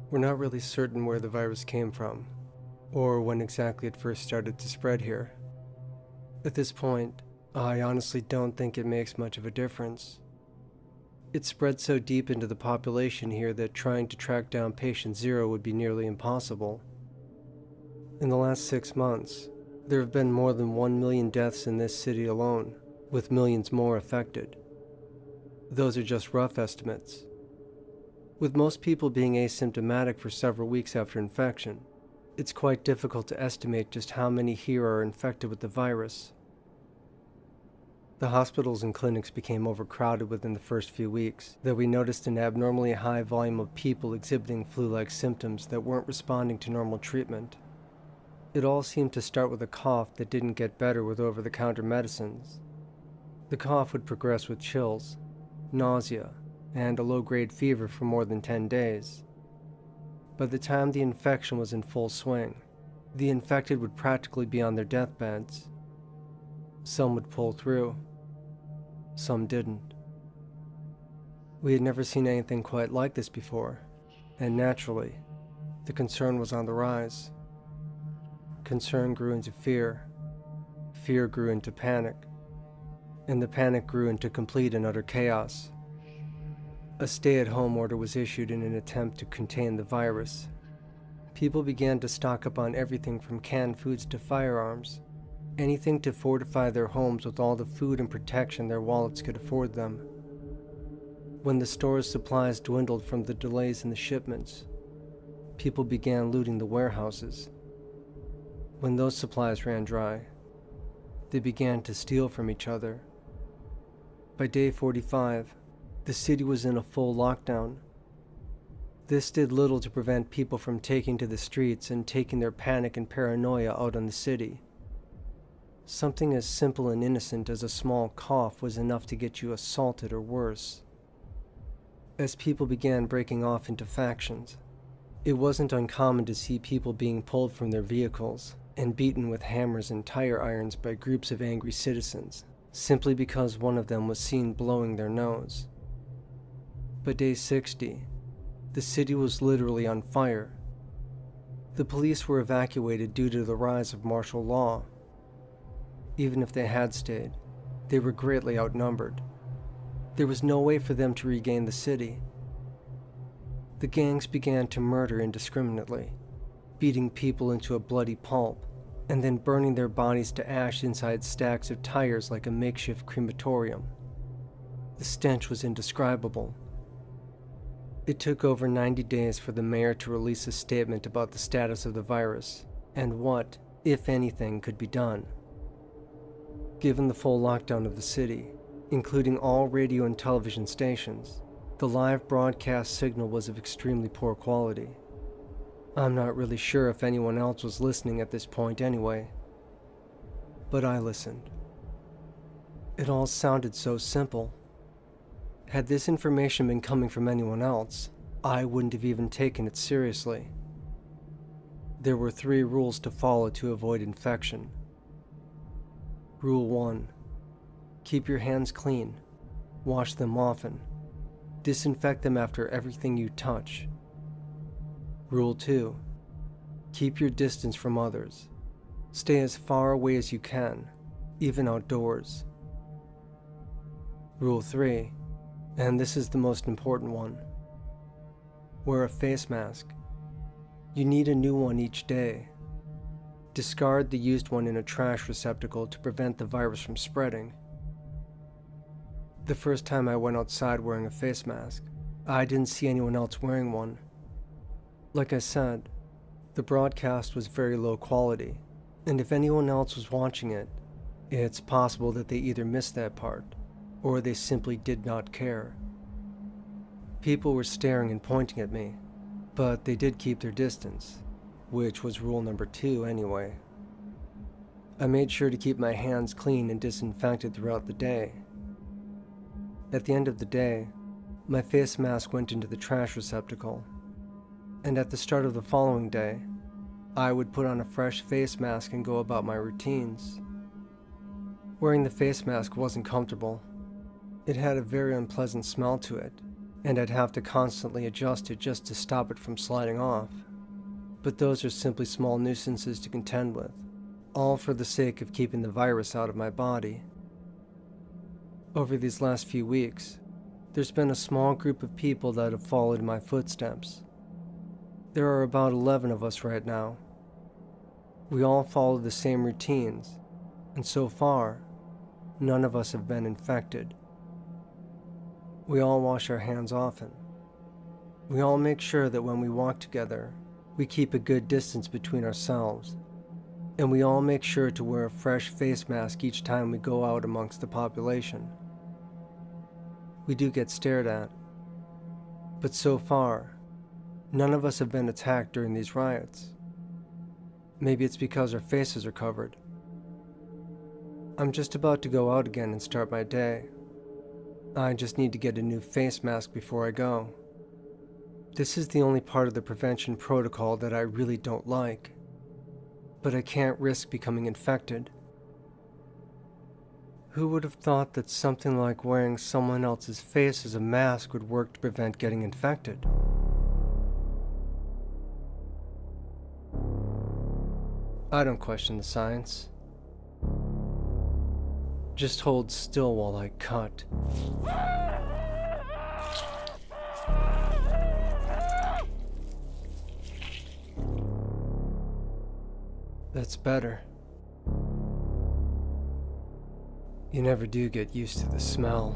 We're not really certain where the virus came from, or when exactly it first started to spread here. At this point, I honestly don't think it makes much of a difference. It spread so deep into the population here that trying to track down patient zero would be nearly impossible. In the last 6 months, there have been more than 1 million deaths in this city alone, with millions more affected. Those are just rough estimates. With most people being asymptomatic for several weeks after infection, it's quite difficult to estimate just how many here are infected with the virus. The hospitals and clinics became overcrowded within the first few weeks, though we noticed an abnormally high volume of people exhibiting flu-like symptoms that weren't responding to normal treatment. It all seemed to start with a cough that didn't get better with over-the-counter medicines. The cough would progress with chills, nausea, and a low-grade fever for more than 10 days. By the time the infection was in full swing, the infected would practically be on their deathbeds. Some would pull through. Some didn't. We had never seen anything quite like this before, and naturally, the concern was on the rise. Concern grew into fear grew into panic, and the panic grew into complete and utter chaos. A stay-at-home order was issued in an attempt to contain the virus. People began to stock up on everything from canned foods to firearms, anything to fortify their homes with all the food and protection their wallets could afford them. When the store's supplies dwindled from the delays in the shipments, people began looting the warehouses. When those supplies ran dry, they began to steal from each other. By day 45, the city was in a full lockdown. This did little to prevent people from taking to the streets and taking their panic and paranoia out on the city. Something as simple and innocent as a small cough was enough to get you assaulted or worse. As people began breaking off into factions, it wasn't uncommon to see people being pulled from their vehicles and beaten with hammers and tire irons by groups of angry citizens, simply because one of them was seen blowing their nose. By day 60, the city was literally on fire. The police were evacuated due to the rise of martial law. Even if they had stayed, they were greatly outnumbered. There was no way for them to regain the city. The gangs began to murder indiscriminately, beating people into a bloody pulp, and then burning their bodies to ash inside stacks of tires like a makeshift crematorium. The stench was indescribable. It took over 90 days for the mayor to release a statement about the status of the virus and what, if anything, could be done. Given the full lockdown of the city, including all radio and television stations, the live broadcast signal was of extremely poor quality. I'm not really sure if anyone else was listening at this point anyway, but I listened. It all sounded so simple. Had this information been coming from anyone else, I wouldn't have even taken it seriously. There were 3 rules to follow to avoid infection. Rule 1. Keep your hands clean. Wash them often. Disinfect them after everything you touch. Rule 2. Keep your distance from others. Stay as far away as you can, even outdoors. Rule 3, and this is the most important one. Wear a face mask. You need a new one each day. Discard the used one in a trash receptacle to prevent the virus from spreading. The first time I went outside wearing a face mask, I didn't see anyone else wearing one. Like I said, the broadcast was very low quality, and if anyone else was watching it, it's possible that they either missed that part, or they simply did not care. People were staring and pointing at me, but they did keep their distance, which was rule number 2 anyway. I made sure to keep my hands clean and disinfected throughout the day. At the end of the day, my face mask went into the trash receptacle, and at the start of the following day, I would put on a fresh face mask and go about my routines. Wearing the face mask wasn't comfortable. It had a very unpleasant smell to it, and I'd have to constantly adjust it just to stop it from sliding off. But those are simply small nuisances to contend with, all for the sake of keeping the virus out of my body. Over these last few weeks, there's been a small group of people that have followed in my footsteps. There are about 11 of us right now. We all follow the same routines, and so far, none of us have been infected. We all wash our hands often. We all make sure that when we walk together, we keep a good distance between ourselves. And we all make sure to wear a fresh face mask each time we go out amongst the population. We do get stared at. But so far, none of us have been attacked during these riots. Maybe it's because our faces are covered. I'm just about to go out again and start my day. I just need to get a new face mask before I go. This is the only part of the prevention protocol that I really don't like. But I can't risk becoming infected. Who would have thought that something like wearing someone else's face as a mask would work to prevent getting infected? I don't question the science. Just hold still while I cut. That's better. You never do get used to the smell.